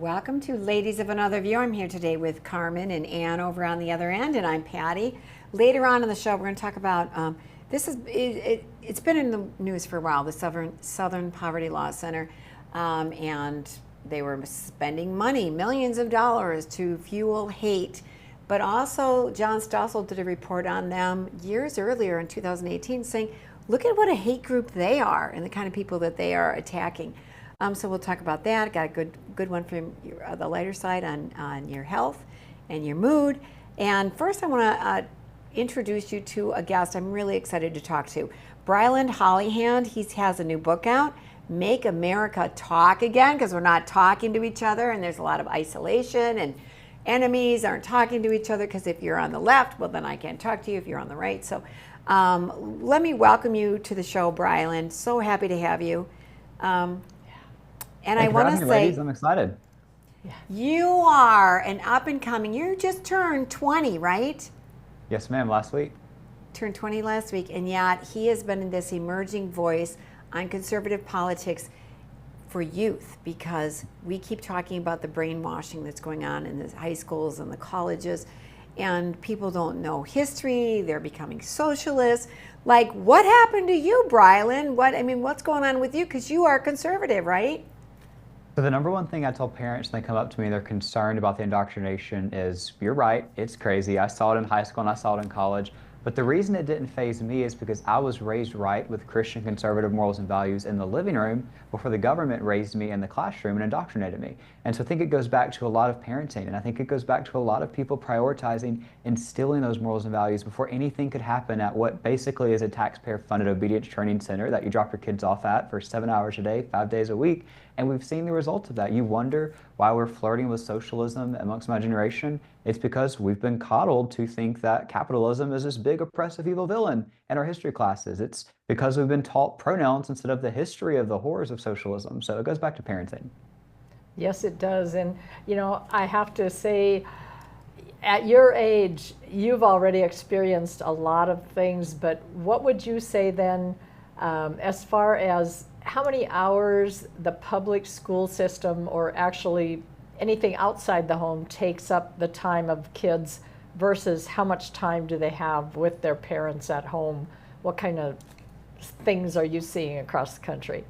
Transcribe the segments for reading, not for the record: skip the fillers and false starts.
Welcome to Ladies of Another View. I'm here today with Carmen and Ann over on the other end, and I'm Patty. Later on in the show, we're going to talk about it's been in the news for a while, the Southern Poverty Law Center, and they were spending money, millions of dollars, to fuel hate. But also, John Stossel did a report on them years earlier in 2018 saying, look at what a hate group they are and the kind of people that they are attacking. So we'll talk about that. Got a good one from the lighter side on your health and your mood. And first I want to introduce you to a guest I'm really excited to talk to. Brilyn Hollyhand, he has a new book out, Make America Talk Again, because we're not talking to each other and there's a lot of isolation and enemies aren't talking to each other because if you're on the left, well then I can't talk to you if you're on the right. So let me welcome you to the show, Brilyn. So happy to have you. And I want to say, ladies, I'm excited. You are an up and coming. You just turned 20, right? Yes, ma'am. Last week. Turned 20 last week, and yet he has been this emerging voice on conservative politics for youth because we keep talking about the brainwashing that's going on in the high schools and the colleges, and people don't know history. They're becoming socialists. Like, what happened to you, Brilyn? What's going on with you? Because you are conservative, right? So the number one thing I tell parents when they come up to me, they're concerned about the indoctrination is, you're right, it's crazy. I saw it in high school and I saw it in college. But the reason it didn't faze me is because I was raised right with Christian conservative morals and values in the living room before the government raised me in the classroom and indoctrinated me. And so I think it goes back to a lot of parenting, and I think it goes back to a lot of people prioritizing instilling those morals and values before anything could happen at what basically is a taxpayer-funded obedience training center that you drop your kids off at for 7 hours a day, 5 days a week. And we've seen the results of that. You wonder why we're flirting with socialism amongst my generation. It's because we've been coddled to think that capitalism is this big oppressive evil villain in our history classes. It's because we've been taught pronouns instead of the history of the horrors of socialism. So it goes back to parenting. Yes, it does. And, I have to say, at your age, you've already experienced a lot of things, but what would you say then as far as how many hours the public school system or actually anything outside the home takes up the time of kids versus how much time do they have with their parents at home? What kind of things are you seeing across the country?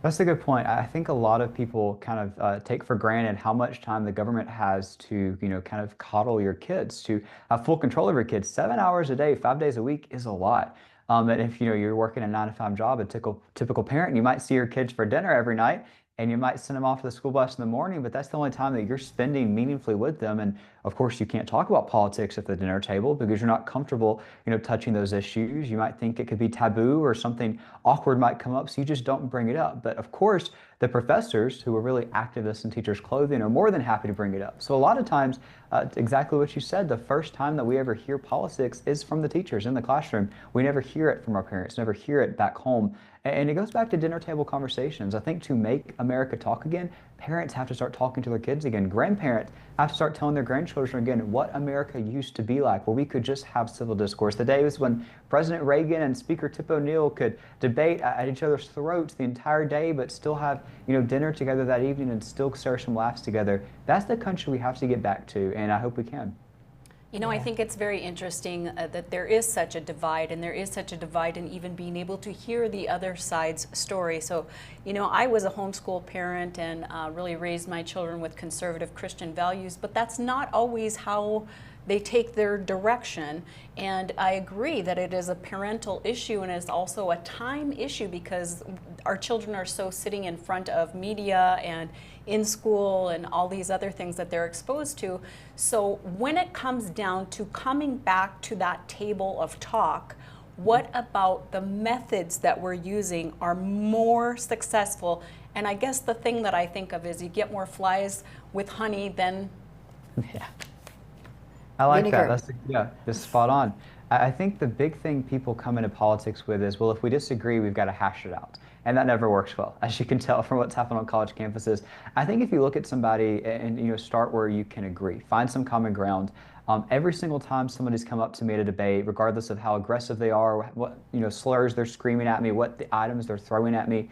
That's a good point. I think a lot of people kind of take for granted how much time the government has to, kind of coddle your kids, to have full control of your kids. 7 hours a day, 5 days a week is a lot. And if you're working a 9-to-5 job, a typical parent, you might see your kids for dinner every night, and you might send them off to the school bus in the morning, but that's the only time that you're spending meaningfully with them. And of course, you can't talk about politics at the dinner table because you're not comfortable, touching those issues. You might think it could be taboo or something awkward might come up, so you just don't bring it up. But of course, the professors who are really activists in teachers' clothing are more than happy to bring it up. So a lot of times, exactly what you said, the first time that we ever hear politics is from the teachers in the classroom. We never hear it from our parents, never hear it back home. And it goes back to dinner table conversations. I think to make America talk again, parents have to start talking to their kids again. Grandparents have to start telling their grandchildren again what America used to be like, where we could just have civil discourse. The days when President Reagan and Speaker Tip O'Neill could debate at each other's throats the entire day, but still have dinner together that evening and still share some laughs together. That's the country we have to get back to, and I hope we can. I think it's very interesting that there is such a divide, and there is such a divide in even being able to hear the other side's story. So, I was a homeschool parent and really raised my children with conservative Christian values, but that's not always how they take their direction. And I agree that it is a parental issue and it's also a time issue because our children are so sitting in front of media and in school and all these other things that they're exposed to. So when it comes down to coming back to that table of talk, what about the methods that we're using are more successful? And I guess the thing that I think of is you get more flies with honey than... Yeah. I like vinegar. That's spot on. I think the big thing people come into politics with is, well, if we disagree, we've got to hash it out. And that never works well, as you can tell from what's happened on college campuses. I think if you look at somebody and start where you can agree, find some common ground. Every single time somebody's come up to me at a debate, regardless of how aggressive they are, what slurs they're screaming at me, what the items they're throwing at me,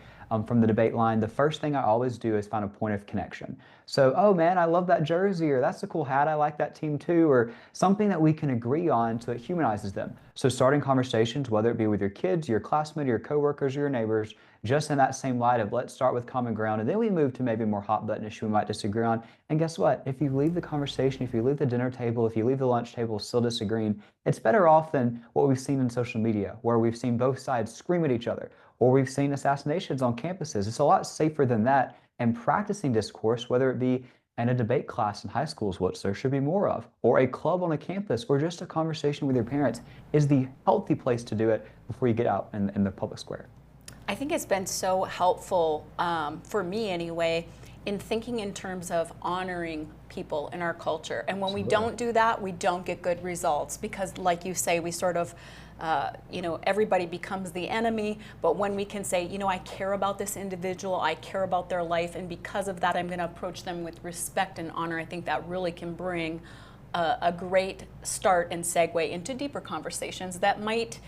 from the debate line, the first thing I always do is find a point of connection. So, oh man, I love that jersey, or that's a cool hat, I like that team too, or something that we can agree on so it humanizes them. So starting conversations, whether it be with your kids, your classmates, your coworkers, or your neighbors, just in that same light of let's start with common ground, and then we move to maybe more hot button issue we might disagree on. And guess what? If you leave the conversation, if you leave the dinner table, if you leave the lunch table still disagreeing, it's better off than what we've seen in social media, where we've seen both sides scream at each other, or we've seen assassinations on campuses. It's a lot safer than that. And practicing discourse, whether it be in a debate class in high schools, which there should be more of, or a club on a campus, or just a conversation with your parents, is the healthy place to do it before you get out in the public square. I think it's been so helpful, for me anyway, in thinking in terms of honoring people in our culture. And when we don't do that, we don't get good results, because like you say, we sort of, everybody becomes the enemy. But when we can say, I care about this individual, I care about their life, and because of that, I'm going to approach them with respect and honor, I think that really can bring a great start and segue into deeper conversations that might,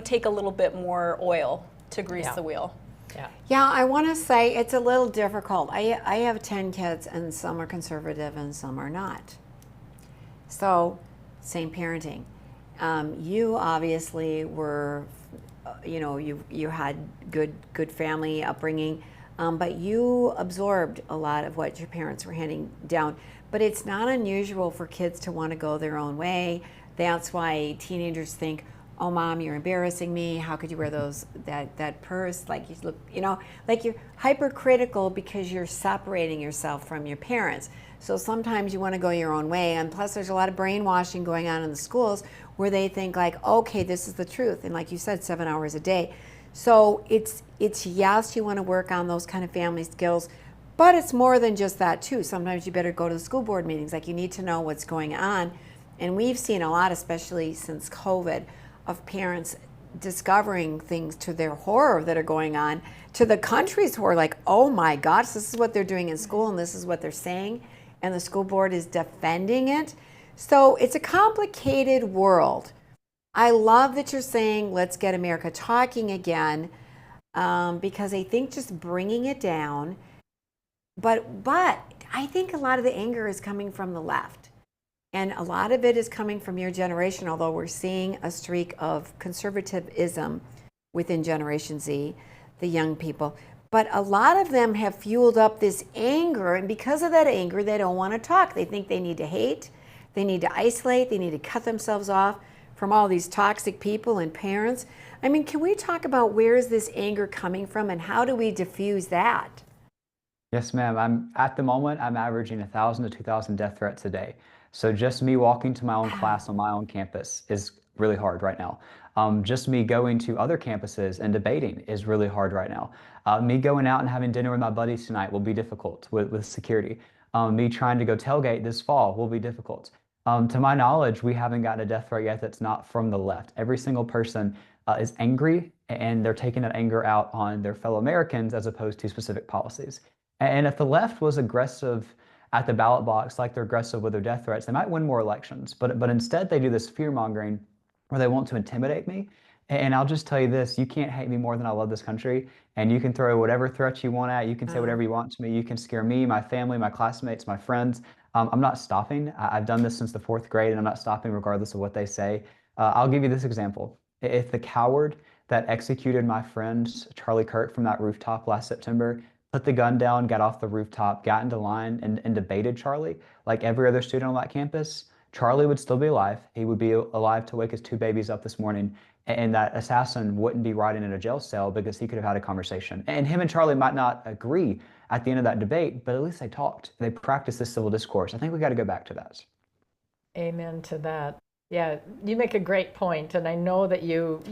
take a little bit more oil to grease the wheel. Yeah, I want to say it's a little difficult. I have 10 kids, and some are conservative and some are not. So, same parenting. You obviously were, you had good family upbringing, but you absorbed a lot of what your parents were handing down. But it's not unusual for kids to want to go their own way. That's why teenagers think, oh mom, you're embarrassing me, how could you wear that purse, like you look, like you're hypercritical because you're separating yourself from your parents. So sometimes you want to go your own way, and plus there's a lot of brainwashing going on in the schools where they think like, okay, this is the truth, and like you said, 7 hours a day. So it's yes, you want to work on those kind of family skills, but it's more than just that too. Sometimes you better go to the school board meetings, like you need to know what's going on. And we've seen a lot, especially since COVID, of parents discovering things to their horror that are going on, to the country's horror, like, oh my gosh, this is what they're doing in school and this is what they're saying, and the school board is defending it. So it's a complicated world. I love that you're saying let's get America talking again, because I think just bringing it down, but I think a lot of the anger is coming from the left. And a lot of it is coming from your generation, although we're seeing a streak of conservatism within Generation Z, the young people. But a lot of them have fueled up this anger, and because of that anger, they don't want to talk. They think they need to hate, they need to isolate, they need to cut themselves off from all these toxic people and parents. I mean, can we talk about where is this anger coming from, and how do we diffuse that? Yes, ma'am. At the moment, I'm averaging 1,000 to 2,000 death threats a day. So just me walking to my own class on my own campus is really hard right now. Just me going to other campuses and debating is really hard right now. Me going out and having dinner with my buddies tonight will be difficult with security. Me trying to go tailgate this fall will be difficult. To my knowledge, we haven't gotten a death threat yet that's not from the left. Every single person is angry, and they're taking that anger out on their fellow Americans as opposed to specific policies. And if the left was aggressive at the ballot box, like they're aggressive with their death threats, they might win more elections. But instead, they do this fear mongering where they want to intimidate me. And I'll just tell you this, you can't hate me more than I love this country. And you can throw whatever threats you want at, you can say whatever you want to me, you can scare me, my family, my classmates, my friends. I'm not stopping. I've done this since the 4th grade, and I'm not stopping regardless of what they say. I'll give you this example. If the coward that executed my friend Charlie Kirk from that rooftop last September put the gun down, got off the rooftop, got into line, and debated Charlie, like every other student on that campus, Charlie would still be alive. He would be alive to wake his 2 babies up this morning, and that assassin wouldn't be rotting in a jail cell because he could have had a conversation. And him and Charlie might not agree at the end of that debate, but at least they talked. They practiced this civil discourse. I think we got to go back to that. Amen to that. Yeah, you make a great point, and I know that you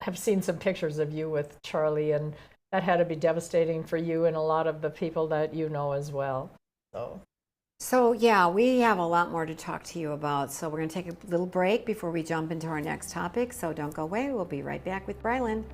have seen some pictures of you with Charlie, and that had to be devastating for you and a lot of the people that you know as well. So yeah, we have a lot more to talk to you about. So we're going to take a little break before we jump into our next topic. So don't go away. We'll be right back with Brilyn.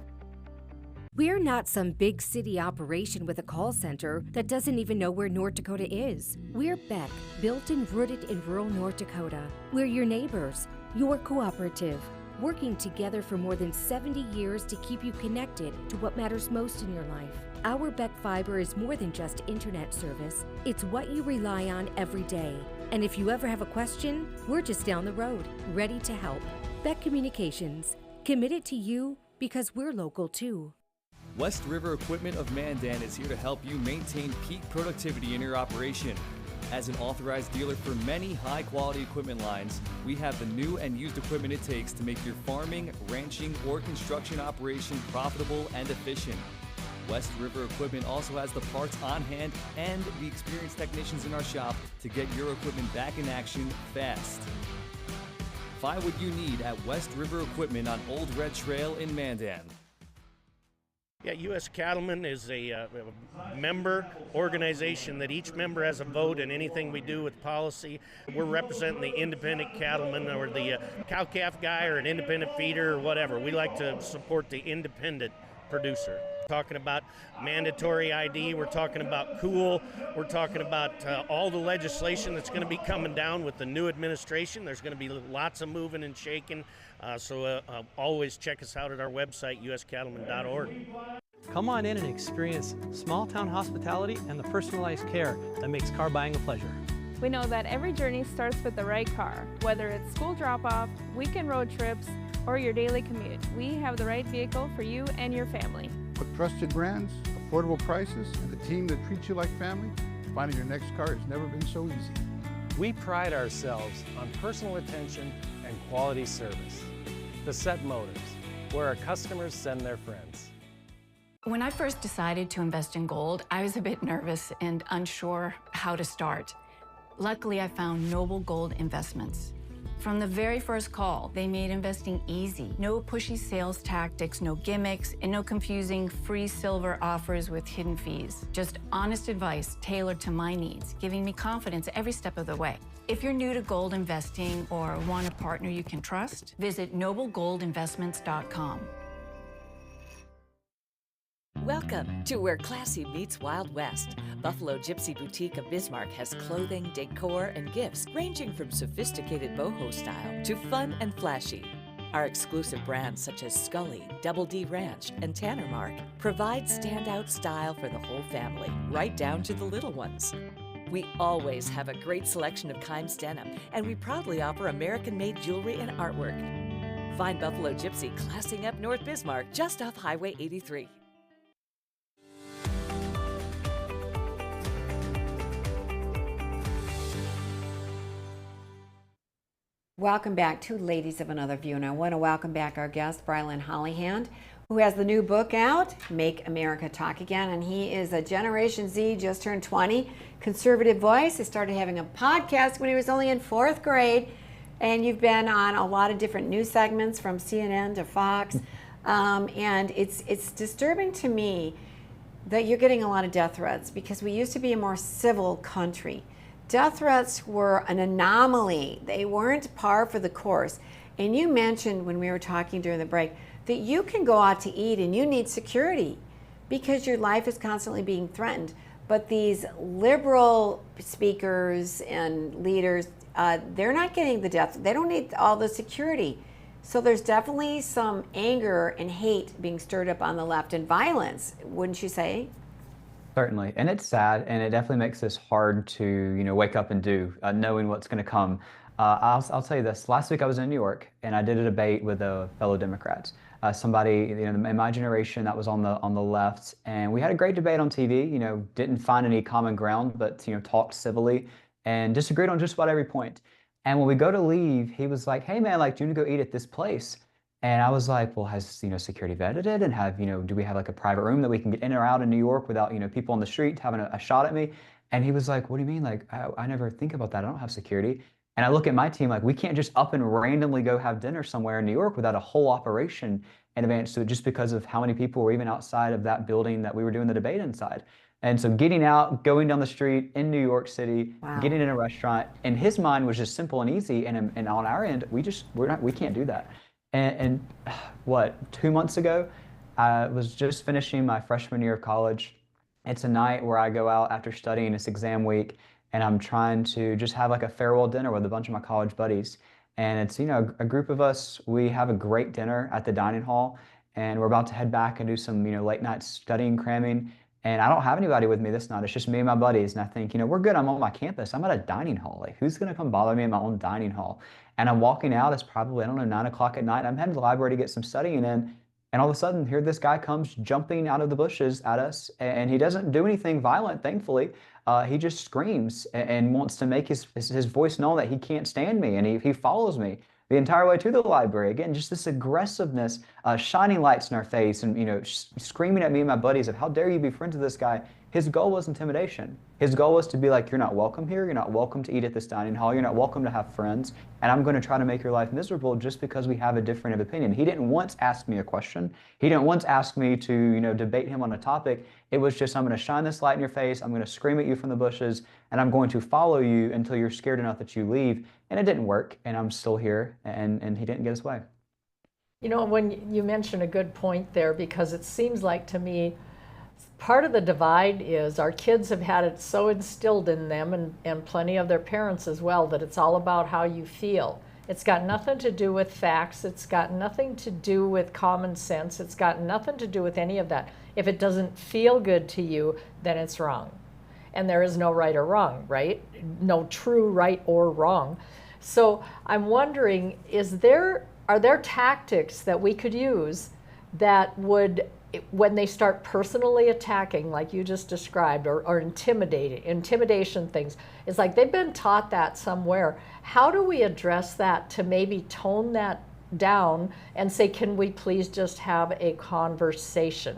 We're not some big city operation with a call center that doesn't even know where North Dakota is. We're Beck, built and rooted in rural North Dakota. We're your neighbors, your cooperative. working together for more than 70 years to keep you connected to what matters most in your life. Our Beck Fiber is more than just internet service. It's what you rely on every day. And if you ever have a question, we're just down the road, ready to help. Beck Communications, committed to you because we're local too. West River Equipment of Mandan is here to help you maintain peak productivity in your operation. As an authorized dealer for many high-quality equipment lines, we have the new and used equipment it takes to make your farming, ranching, or construction operation profitable and efficient. West River Equipment also has the parts on hand and the experienced technicians in our shop to get your equipment back in action fast. Find what you need at West River Equipment on Old Red Trail in Mandan. Yeah, U.S. Cattlemen is a member organization that each member has a vote in anything we do with policy. We're representing the independent cattleman or the cow-calf guy or an independent feeder or whatever. We like to support the independent producer. We're talking about mandatory ID, we're talking about cool, we're talking about all the legislation that's going to be coming down with the new administration. There's going to be lots of moving and shaking, so always check us out at our website, uscattleman.org. Come on in and experience small-town hospitality and the personalized care that makes car buying a pleasure. We know that every journey starts with the right car. Whether it's school drop-off, weekend road trips, or your daily commute, we have the right vehicle for you and your family. With trusted brands, affordable prices, and a team that treats you like family, finding your next car has never been so easy. We pride ourselves on personal attention and quality service. Bassett Motors, where our customers send their friends. When I first decided to invest in gold, I was a bit nervous and unsure how to start. Luckily, I found Noble Gold Investments. From the very first call, they made investing easy. No pushy sales tactics, no gimmicks, and no confusing free silver offers with hidden fees. Just honest advice tailored to my needs, giving me confidence every step of the way. If you're new to gold investing or want a partner you can trust, visit noblegoldinvestments.com. Welcome to where classy meets Wild West. Buffalo Gypsy Boutique of Bismarck has clothing, decor, and gifts ranging from sophisticated boho style to fun and flashy. Our exclusive brands such as Scully, Double D Ranch, and Tanner Mark provide standout style for the whole family, right down to the little ones. We always have a great selection of Kimes denim, and we proudly offer American-made jewelry and artwork. Find Buffalo Gypsy classing up North Bismarck just off Highway 83. Welcome back to Ladies of Another View, and I want to welcome back our guest, Brilyn Hollyhand, who has the new book out, Make America Talk Again, and he is a Generation Z, just turned 20, conservative voice. He started having a podcast when he was only in 4th grade, and you've been on a lot of different news segments from CNN to Fox, and it's disturbing to me that you're getting a lot of death threats because we used to be a more civil country. Death threats were an anomaly. They weren't par for the course. And you mentioned when we were talking during the break that you can go out to eat and you need security because your life is constantly being threatened. But these liberal speakers and leaders, they're not getting the death. They don't need all the security. So there's definitely some anger and hate being stirred up on the left and violence, wouldn't you say? Certainly, and it's sad, and it definitely makes this hard to wake up and do, knowing what's going to come. I'll tell you this. Last week I was in New York, and I did a debate with a fellow Democrats, somebody in my generation that was on the left, and we had a great debate on TV. Didn't find any common ground, but talked civilly and disagreed on just about every point. And when we go to leave, he was like, "Hey man, do you want to go eat at this place?" And I was like, well, has security vetted it, and do we have like a private room that we can get in or out in New York without people on the street having a shot at me? And he was like, what do you mean? I never think about that. I don't have security. And I look at my team we can't just up and randomly go have dinner somewhere in New York without a whole operation in advance to it, just because of how many people were even outside of that building that we were doing the debate inside. And so getting out, going down the street in New York City, wow, getting in a restaurant, in his mind was just simple and easy. And on our end, we can't do that. And what, 2 months ago, I was just finishing my freshman year of college. It's a night where I go out after studying, it's exam week, and I'm trying to just have a farewell dinner with a bunch of my college buddies. And it's, a group of us, we have a great dinner at the dining hall, and we're about to head back and do some, late night studying, cramming. And I don't have anybody with me this night. It's just me and my buddies. And I think, we're good. I'm on my campus. I'm at a dining hall. Like, who's going to come bother me in my own dining hall? And I'm walking out. It's probably, I don't know, 9 o'clock at night. I'm heading to the library to get some studying in. And all of a sudden, here this guy comes jumping out of the bushes at us. And he doesn't do anything violent, thankfully. He just screams and wants to make his voice known that he can't stand me. And he follows me the entire way to the library. Again, just this aggressiveness, shining lights in our face, and screaming at me and my buddies of how dare you be friends with this guy. His goal was intimidation. His goal was to be like, you're not welcome here. You're not welcome to eat at this dining hall. You're not welcome to have friends. And I'm going to try to make your life miserable just because we have a different of opinion. He didn't once ask me a question. He didn't once ask me to, debate him on a topic. It was just, I'm going to shine this light in your face. I'm going to scream at you from the bushes, and I'm going to follow you until you're scared enough that you leave. And it didn't work, and I'm still here, and he didn't get his way. When you mention a good point there, because it seems like to me, part of the divide is our kids have had it so instilled in them, and plenty of their parents as well, that it's all about how you feel. It's got nothing to do with facts. It's got nothing to do with common sense. It's got nothing to do with any of that. If it doesn't feel good to you, then it's wrong. And there is no right or wrong, right? No true right or wrong. So I'm wondering, are there tactics that we could use that would, when they start personally attacking, like you just described, or intimidation things, it's like they've been taught that somewhere. How do we address that to maybe tone that down and say, can we please just have a conversation?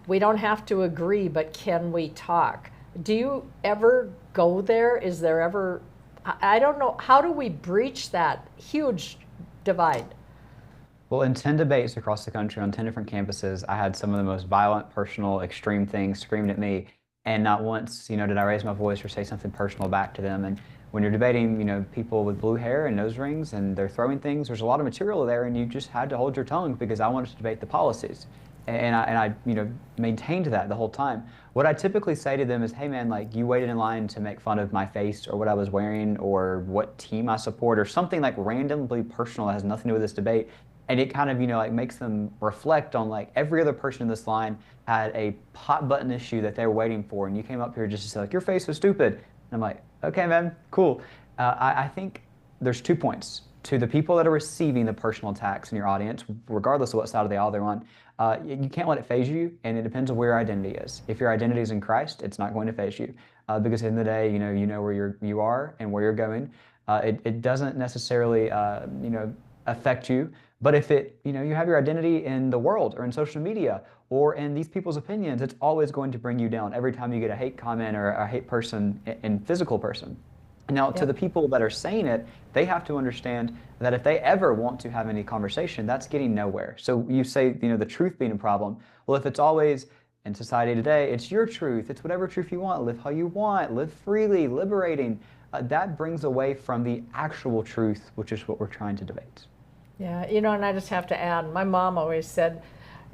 We don't have to agree, but can we talk? Do you ever go there? Is there ever, I don't know, how do we breach that huge divide? Well, in 10 debates across the country on 10 different campuses, I had some of the most violent, personal, extreme things screamed at me. And not once, did I raise my voice or say something personal back to them. And when you're debating, people with blue hair and nose rings and they're throwing things, there's a lot of material there, and you just had to hold your tongue because I wanted to debate the policies. And I maintained that the whole time. What I typically say to them is, hey man, like, you waited in line to make fun of my face or what I was wearing or what team I support or something like randomly personal that has nothing to do with this debate. And it kind of, makes them reflect on, every other person in this line had a hot button issue that they were waiting for. And you came up here just to say, your face was stupid. And I'm like, okay, man, cool. I think there's 2 points. To the people that are receiving the personal attacks in your audience, regardless of what side of the aisle they're on, you can't let it phase you, and it depends on where your identity is. If your identity is in Christ, it's not going to phase you, because at the end of the day, you know where you are and where you're going. It doesn't necessarily, affect you. But if you have your identity in the world or in social media or in these people's opinions, it's always going to bring you down every time you get a hate comment or a hate person in physical person. Now, to the people that are saying it, they have to understand that if they ever want to have any conversation, that's getting nowhere. So you say, the truth being a problem. Well, if it's always in society today, it's your truth, it's whatever truth you want, live how you want, live freely, liberating, that brings away from the actual truth, which is what we're trying to debate. Yeah, and I just have to add, my mom always said,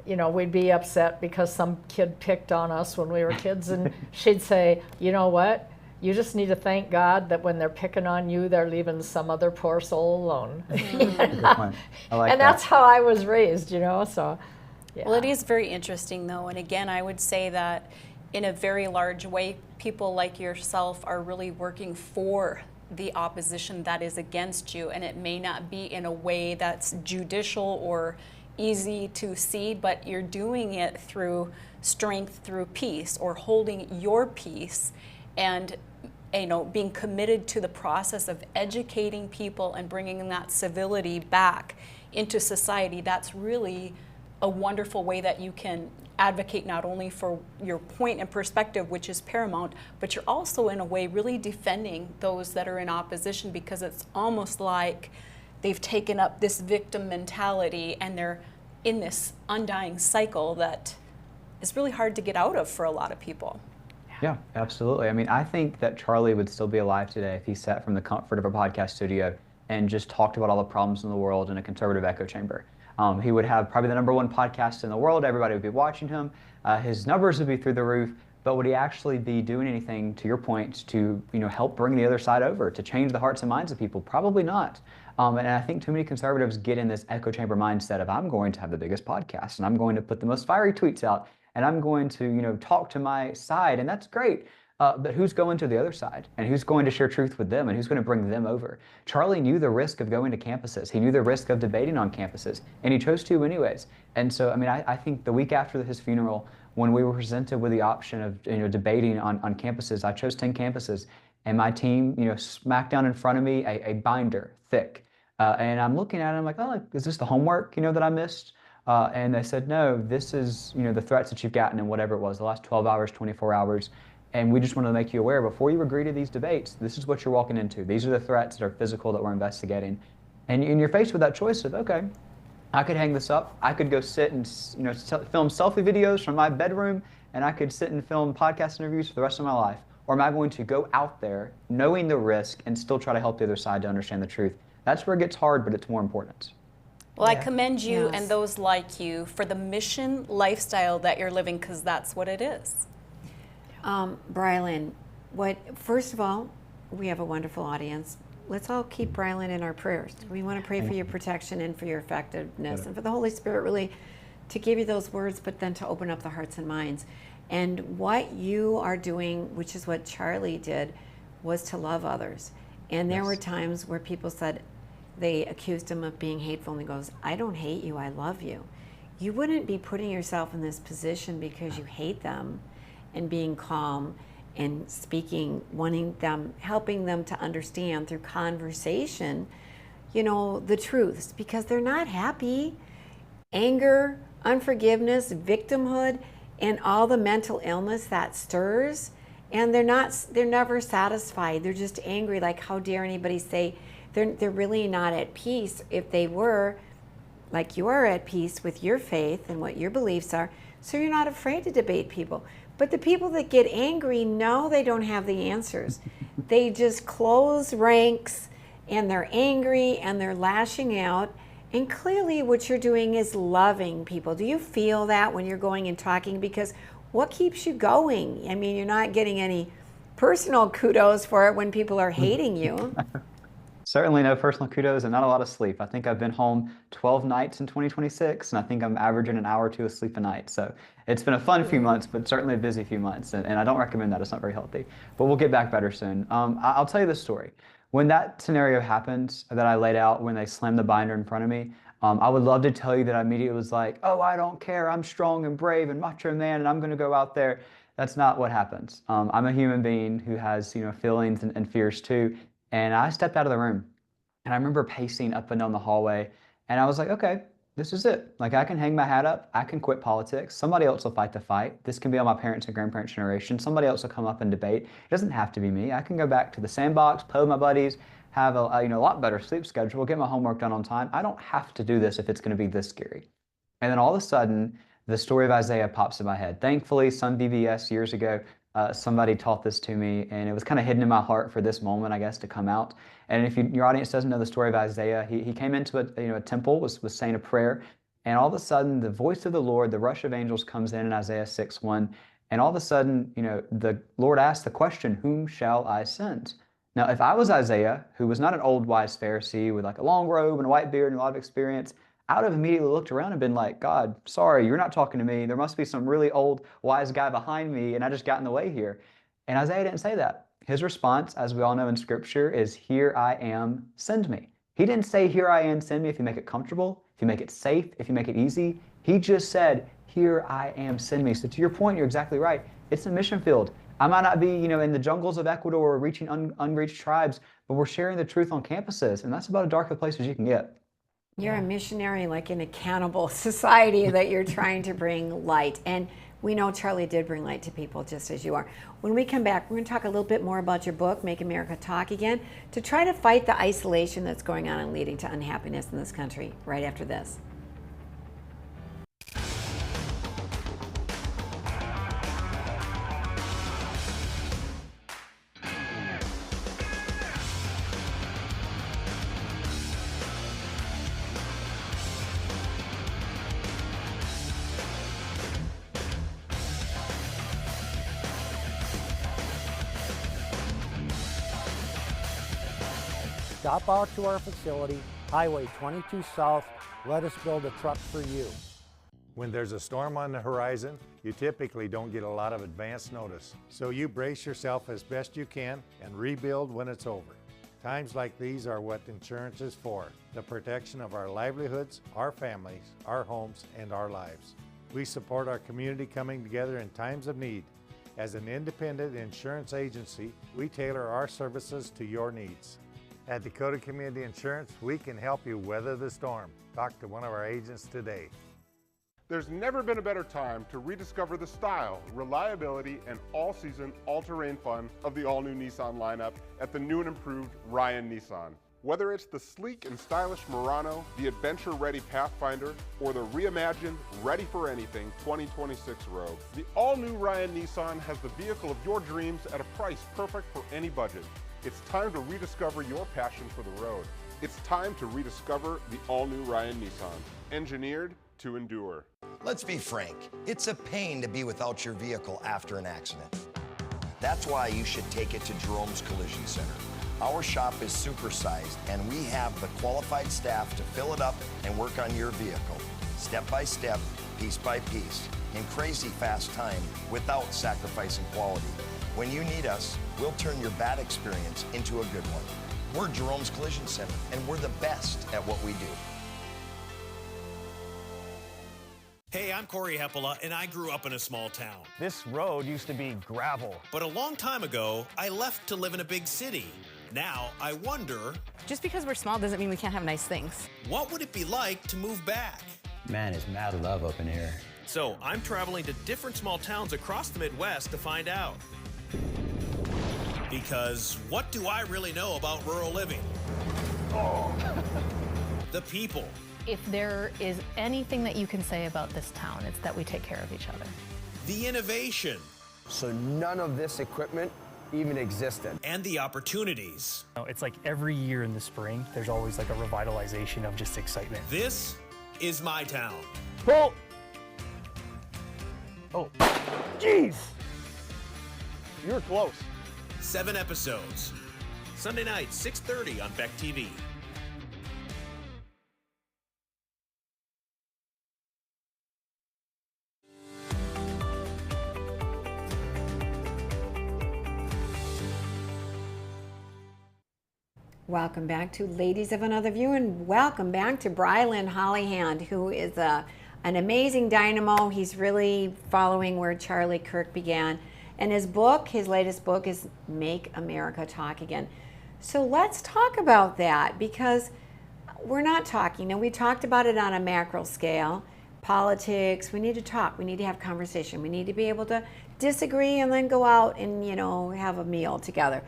we'd be upset because some kid picked on us when we were kids, and she'd say, you know what? You just need to thank God that when they're picking on you, they're leaving some other poor soul alone. Good point. I like and that's how I was raised, so. Yeah. Well, it is very interesting, though, and again, I would say that in a very large way, people like yourself are really working for the opposition that is against you, and it may not be in a way that's judicial or easy to see, but you're doing it through strength, through peace, or holding your peace, and being committed to the process of educating people and bringing that civility back into society. That's really a wonderful way that you can advocate not only for your point and perspective, which is paramount, but you're also in a way really defending those that are in opposition, because it's almost like they've taken up this victim mentality and they're in this undying cycle that is really hard to get out of for a lot of people. Yeah, absolutely. I mean, I think that Charlie would still be alive today if he sat from the comfort of a podcast studio and just talked about all the problems in the world in a conservative echo chamber. He would have probably the #1 podcast in the world. Everybody would be watching him. His numbers would be through the roof. But would he actually be doing anything, to your point, to help bring the other side over, to change the hearts and minds of people? Probably not. And I think too many conservatives get in this echo chamber mindset of I'm going to have the biggest podcast and I'm going to put the most fiery tweets out and I'm going to, talk to my side, and that's great. But who's going to the other side? And who's going to share truth with them? And who's going to bring them over? Charlie knew the risk of going to campuses. He knew the risk of debating on campuses, and he chose to anyways. And so, I think the week after his funeral, when we were presented with the option of debating on campuses, I chose 10 campuses, and my team smacked down in front of me a binder thick, and I'm looking at it, I'm like, oh, is this the homework that I missed? And they said, no, this is the threats that you've gotten in whatever it was, the last 12 hours, 24 hours. And we just want to make you aware, before you agree to these debates, this is what you're walking into. These are the threats that are physical that we're investigating. And you're faced with that choice of, okay, I could hang this up. I could go sit and film selfie videos from my bedroom, and I could sit and film podcast interviews for the rest of my life. Or am I going to go out there knowing the risk and still try to help the other side to understand the truth? That's where it gets hard, but it's more important. Well, I commend you and those like you for the mission lifestyle that you're living, because that's what it is. Brilyn, first of all, we have a wonderful audience. Let's all keep Brilyn in our prayers. We want to pray for your protection and for your effectiveness and for the Holy Spirit really to give you those words, but then to open up the hearts and minds. And what you are doing, which is what Charlie did, was to love others. And there were times where people said, they accused him of being hateful, and he goes, I don't hate you, I love you. You wouldn't be putting yourself in this position because you hate them, and being calm and speaking, helping them to understand through conversation, the truths, because they're not happy. Anger, unforgiveness, victimhood, and all the mental illness that stirs, and they're never satisfied. They're just angry, like how dare anybody say they're really not at peace. If they were, like you are at peace with your faith and what your beliefs are, so you're not afraid to debate people. But the people that get angry know they don't have the answers. They just close ranks, and they're angry, and they're lashing out. And clearly what you're doing is loving people. Do you feel that when you're going and talking? Because what keeps you going? I mean, you're not getting any personal kudos for it when people are hating you. Certainly no personal kudos and not a lot of sleep. I think I've been home 12 nights in 2026, and I think I'm averaging an hour or two of sleep a night. So it's been a fun few months, but certainly a busy few months, and I don't recommend that. It's not very healthy. But we'll get back better soon. I'll tell you this story. When that scenario happened that I laid out, when they slammed the binder in front of me, I would love to tell you that I immediately was like, oh, I don't care. I'm strong and brave and macho man, and I'm going to go out there. That's not what happens. I'm a human being who has feelings and fears too. And I stepped out of the room, and I remember pacing up and down the hallway, and I was like, okay, this is it. Like, I can hang my hat up. I can quit politics. Somebody else will fight the fight. This can be on my parents' and grandparents' generation. Somebody else will come up and debate. It doesn't have to be me. I can go back to the sandbox, play with my buddies, have a lot better sleep schedule, get my homework done on time. I don't have to do this if it's going to be this scary. And then all of a sudden, the story of Isaiah pops in my head. Thankfully, some VBS years ago, somebody taught this to me, and it was kind of hidden in my heart for this moment, I guess, to come out. And if your audience doesn't know the story of Isaiah, he came into a temple, was saying a prayer, and all of a sudden, the voice of the Lord, the rush of angels comes in Isaiah 6:1, and all of a sudden, the Lord asked the question, whom shall I send? Now, if I was Isaiah, who was not an old wise Pharisee with like a long robe and a white beard and a lot of experience, I would have immediately looked around and been like, God, sorry, you're not talking to me. There must be some really old, wise guy behind me, and I just got in the way here. And Isaiah didn't say that. His response, as we all know in Scripture, is, here I am, send me. He didn't say, here I am, send me if you make it comfortable, if you make it safe, if you make it easy. He just said, here I am, send me. So to your point, you're exactly right. It's a mission field. I might not be, in the jungles of Ecuador or reaching unreached tribes, but we're sharing the truth on campuses, and that's about as dark a place as you can get. You're a missionary, like in a cannibal society, that you're trying to bring light. And we know Charlie did bring light to people, just as you are. When we come back, we're going to talk a little bit more about your book, Make America Talk Again, to try to fight the isolation that's going on and leading to unhappiness in this country, right after this. Stop out to our facility, Highway 22 South. Let us build a truck for you. When there's a storm on the horizon, you typically don't get a lot of advance notice. So you brace yourself as best you can and rebuild when it's over. Times like these are what insurance is for, the protection of our livelihoods, our families, our homes, and our lives. We support our community coming together in times of need. As an independent insurance agency, we tailor our services to your needs. At Dakota Community Insurance, we can help you weather the storm. Talk to one of our agents today. There's never been a better time to rediscover the style, reliability, and all-season, all-terrain fun of the all-new Nissan lineup at the new and improved Ryan Nissan. Whether it's the sleek and stylish Murano, the adventure-ready Pathfinder, or the reimagined, ready-for-anything 2026 Rogue, the all-new Ryan Nissan has the vehicle of your dreams at a price perfect for any budget. It's time to rediscover your passion for the road. It's time to rediscover the all-new Ryan Nissan, engineered to endure. Let's be frank, it's a pain to be without your vehicle after an accident. That's why you should take it to Jerome's Collision Center. Our shop is supersized and we have the qualified staff to fill it up and work on your vehicle, step by step, piece by piece, in crazy fast time without sacrificing quality. When you need us, we'll turn your bad experience into a good one. We're Jerome's Collision Center and we're the best at what we do. Hey, I'm Corey Heppola, and I grew up in a small town. This road used to be gravel. But a long time ago, I left to live in a big city. Now, I wonder... Just because we're small doesn't mean we can't have nice things. What would it be like to move back? Man, it's mad love up in here. So, I'm traveling to different small towns across the Midwest to find out. Because what do I really know about rural living? Oh. The people. If there is anything that you can say about this town, it's that we take care of each other. The innovation. So none of this equipment even existed. And the opportunities. It's like every year in the spring, there's always like a revitalization of just excitement. This is my town. Oh! Oh, jeez! You were close. 7 episodes. Sunday night, 6:30 on Beck TV. Welcome back to Ladies of Another View, and welcome back to Brilyn Hollyhand, who is an amazing dynamo. He's really following where Charlie Kirk began. And his latest book is Make America Talk Again. So let's talk about that, because we're not talking. Now, we talked about it on a macro scale. Politics, we need to talk. We need to have conversation. We need to be able to disagree and then go out and, have a meal together.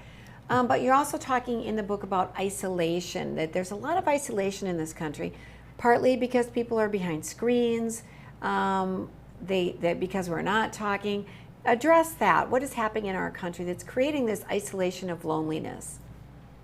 But you're also talking in the book about isolation, that there's a lot of isolation in this country, partly because people are behind screens, because we're not talking. Address that. What is happening in our country that's creating this isolation of loneliness?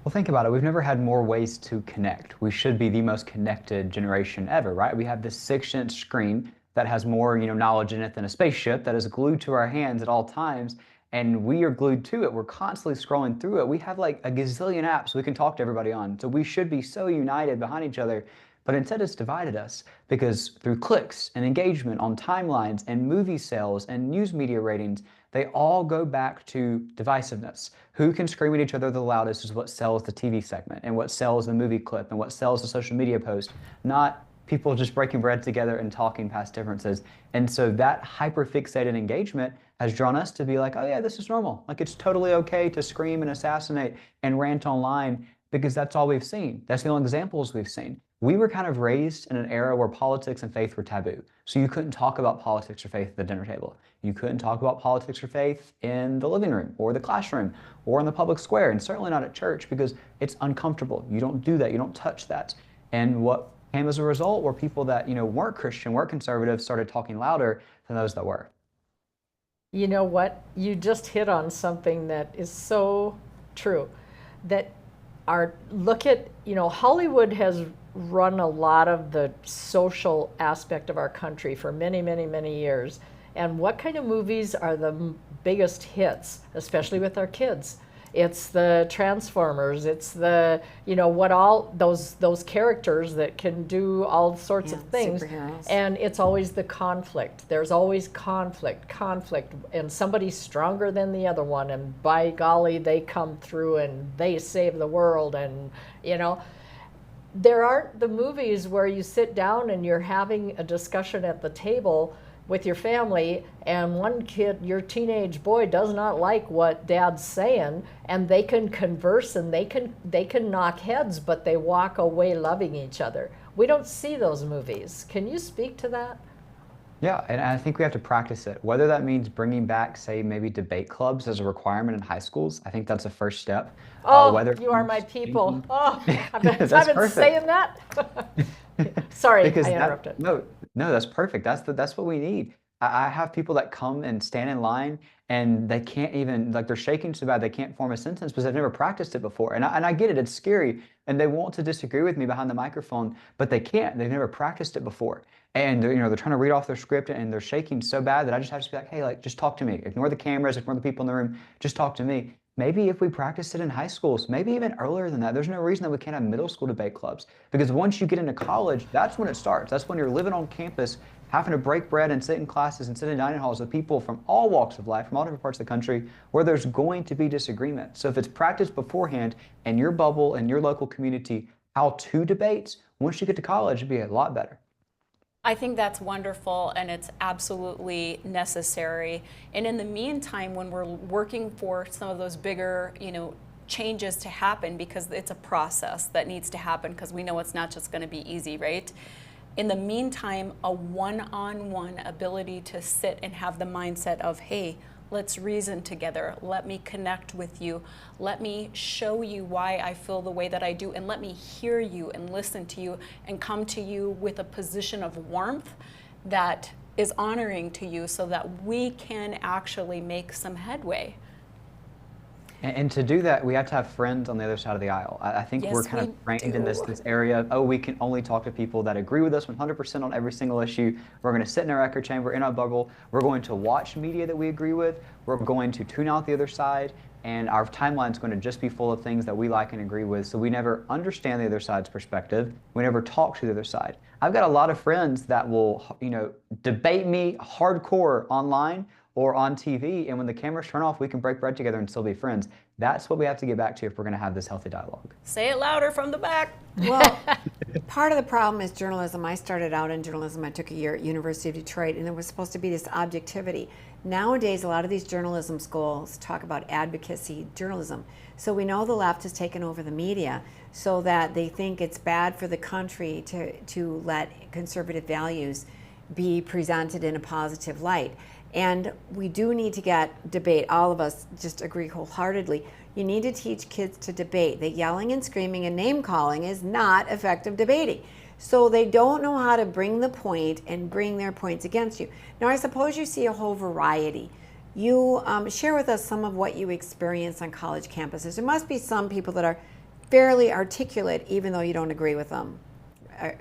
Well, think about it. We've never had more ways to connect. We should be the most connected generation ever, right? We have this 6-inch screen that has more, knowledge in it than a spaceship that is glued to our hands at all times. And we are glued to it. We're constantly scrolling through it. We have like a gazillion apps we can talk to everybody on. So we should be so united behind each other. But instead it's divided us, because through clicks and engagement on timelines and movie sales and news media ratings, they all go back to divisiveness. Who can scream at each other the loudest is what sells the TV segment and what sells the movie clip and what sells the social media post, not people just breaking bread together and talking past differences. And so that hyper-fixated engagement has drawn us to be like, oh yeah, this is normal. Like, it's totally okay to scream and assassinate and rant online, because that's all we've seen. That's the only examples we've seen. We were kind of raised in an era where politics and faith were taboo. So you couldn't talk about politics or faith at the dinner table. You couldn't talk about politics or faith in the living room or the classroom or in the public square, and certainly not at church, because it's uncomfortable. You don't do that. You don't touch that. And what came as a result were people that, weren't Christian, weren't conservative, started talking louder than those that were. You know what? You just hit on something that is so true. That Hollywood has run a lot of the social aspect of our country for many, many, many years. And what kind of movies are the biggest hits, especially with our kids? it's the Transformers, it's the, you know, what all those characters that can do all sorts of things. Superheroes. And it's always the conflict. There's always conflict, and somebody's stronger than the other one, and by golly, they come through and they save the world, and, you know. There aren't the movies where you sit down and you're having a discussion at the table with your family, and one kid, your teenage boy, does not like what dad's saying, and they can converse and they can knock heads, but they walk away loving each other. We don't see those movies. Can you speak to that? Yeah, and I think we have to practice it. Whether that means bringing back, say, maybe debate clubs as a requirement in high schools, I think that's a first step. Oh, whether you are my people. Oh, I've been perfect. saying that. Sorry, Because I interrupted. no, that's perfect. That's what we need. I have people that come and stand in line and they can't even, like, they're shaking so bad they can't form a sentence because they've never practiced it before. And I get it, it's scary, and they want to disagree with me behind the microphone, but they can't. They've never practiced it before. And they're, they're trying to read off their script and they're shaking so bad that I just have to be like, hey, like, just talk to me. Ignore the cameras, ignore the people in the room, just talk to me. Maybe if we practice it in high schools, maybe even earlier than that, there's no reason that we can't have middle school debate clubs. Because once you get into college, that's when it starts. That's when you're living on campus, having to break bread and sit in classes and sit in dining halls with people from all walks of life, from all different parts of the country, where there's going to be disagreement. So if it's practiced beforehand in your bubble, in your local community, how to debate, once you get to college, it'd be a lot better. I think that's wonderful, and it's absolutely necessary. And in the meantime, when we're working for some of those bigger, changes to happen, because it's a process that needs to happen, because we know it's not just going to be easy, right? In the meantime, a one-on-one ability to sit and have the mindset of, hey, let's reason together. Let me connect with you. Let me show you why I feel the way that I do, and let me hear you and listen to you and come to you with a position of warmth that is honoring to you, so that we can actually make some headway. And to do that, we have to have friends on the other side of the aisle. I think we're kind of trained in this area. Oh, we can only talk to people that agree with us 100% on every single issue. We're going to sit in our echo chamber, in our bubble. We're going to watch media that we agree with. We're going to tune out the other side. And our timeline is going to just be full of things that we like and agree with. So we never understand the other side's perspective. We never talk to the other side. I've got a lot of friends that will, debate me hardcore online or on TV, and when the cameras turn off, we can break bread together and still be friends. That's what we have to get back to if we're going to have this healthy dialogue. Say it louder from the back. Well, part of the problem is journalism. I started out in journalism. I took a year at University of Detroit, and there was supposed to be this objectivity. Nowadays, a lot of these journalism schools talk about advocacy journalism. So we know the left has taken over the media, so that they think it's bad for the country to let conservative values be presented in a positive light. And we do need to get debate. All of us just agree wholeheartedly. You need to teach kids to debate. That yelling and screaming and name calling is not effective debating. So they don't know how to bring the point and bring their points against you. Now, I suppose you see a whole variety. You share with us some of what you experience on college campuses. There must be some people that are fairly articulate, even though you don't agree with them.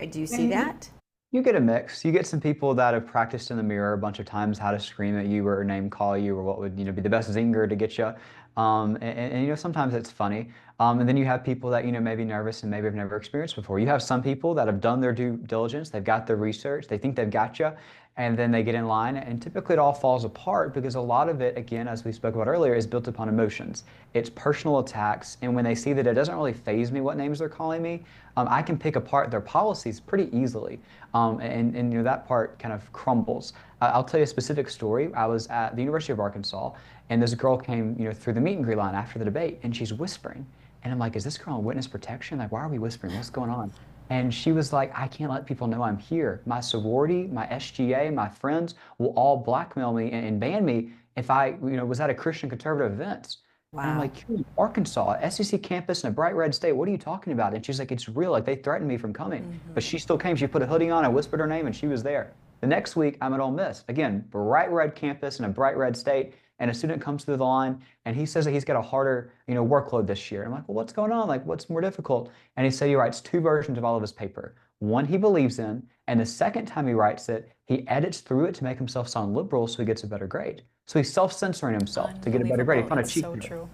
Do you see that? You get a mix. You get some people that have practiced in the mirror a bunch of times how to scream at you or name call you or what would be the best zinger to get you. And sometimes it's funny. And then you have people that may be nervous and maybe have never experienced before. You have some people that have done their due diligence. They've got their research. They think they've got you. And then they get in line, and typically it all falls apart because a lot of it, again, as we spoke about earlier, is built upon emotions. It's personal attacks, and when they see that it doesn't really faze me what names they're calling me, I can pick apart their policies pretty easily, and that part kind of crumbles. I'll tell you a specific story. I was at the University of Arkansas, and this girl came through the meet and greet line after the debate, and she's whispering, and I'm like, is this girl on witness protection? Like, why are we whispering? What's going on? And she was like, I can't let people know I'm here. My sorority, my SGA, my friends will all blackmail me and ban me if I was at a Christian conservative event. Wow. And I'm like, you're in Arkansas, SEC campus in a bright red state. What are you talking about? And she's like, it's real. Like, they threatened me from coming. Mm-hmm. But she still came. She put a hoodie on. I whispered her name, and she was there. The next week, I'm at Ole Miss. Again, bright red campus in a bright red state. And a student comes through the line, and he says that he's got a harder, workload this year. I'm like, well, what's going on? Like, what's more difficult? And he said he writes 2 versions of all of his paper. One he believes in, and the second time he writes it, he edits through it to make himself sound liberal so he gets a better grade. So he's self-censoring himself to get a better grade. He found a cheat. So true.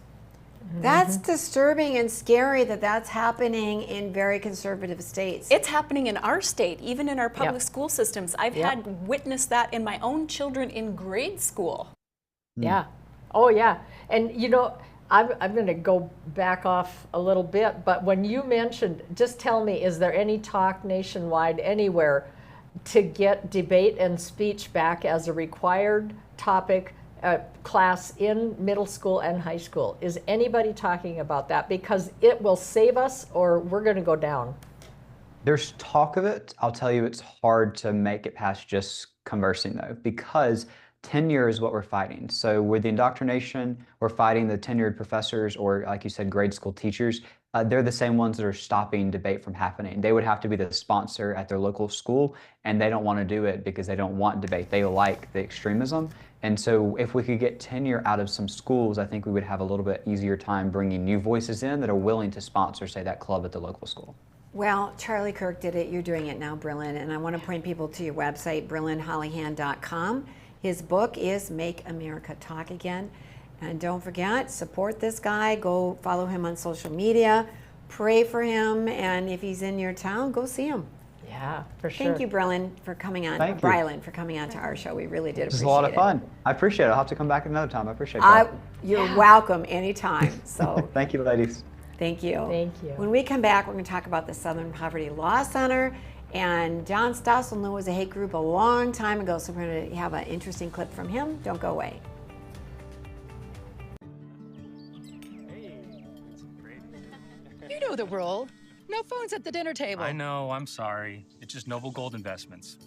That's disturbing and scary that that's happening in very conservative states. It's happening in our state, even in our public Yep. school systems. I've Yep. had witnessed that in my own children in grade school. Yeah. Oh, yeah. And you know, I'm going to go back off a little bit, but when you mentioned, just tell me, is there any talk nationwide anywhere to get debate and speech back as a required topic class in middle school and high school? Is anybody talking about that? Because it will save us or we're going to go down. There's talk of it. I'll tell you, it's hard to make it past just conversing though, because tenure is what we're fighting. So with the indoctrination, we're fighting the tenured professors or, like you said, grade school teachers. They're the same ones that are stopping debate from happening. They would have to be the sponsor at their local school, and they don't want to do it because they don't want debate. They like the extremism. And so if we could get tenure out of some schools, I think we would have a little bit easier time bringing new voices in that are willing to sponsor, say, that club at the local school. Well, Charlie Kirk did it. You're doing it now, Brilyn. And I want to point people to your website, BrilynHollyhand.com. His book is Make America Talk Again. And don't forget, support this guy. Go follow him on social media. Pray for him. And if he's in your town, go see him. Yeah, for sure. Thank you, Brilyn, for coming on. Thank you. Brilyn, for coming on to our show. We really did appreciate it. This is a lot of fun. I appreciate it. I'll have to come back another time. I appreciate that. You're welcome anytime. So Thank you, ladies. thank you. Thank you. When we come back, we're going to talk about the Southern Poverty Law Center. And John Stossel was a hate group a long time ago, so we're going to have an interesting clip from him. Don't go away. You know the rule. No phones at the dinner table. I know, I'm sorry. It's just Noble Gold Investments.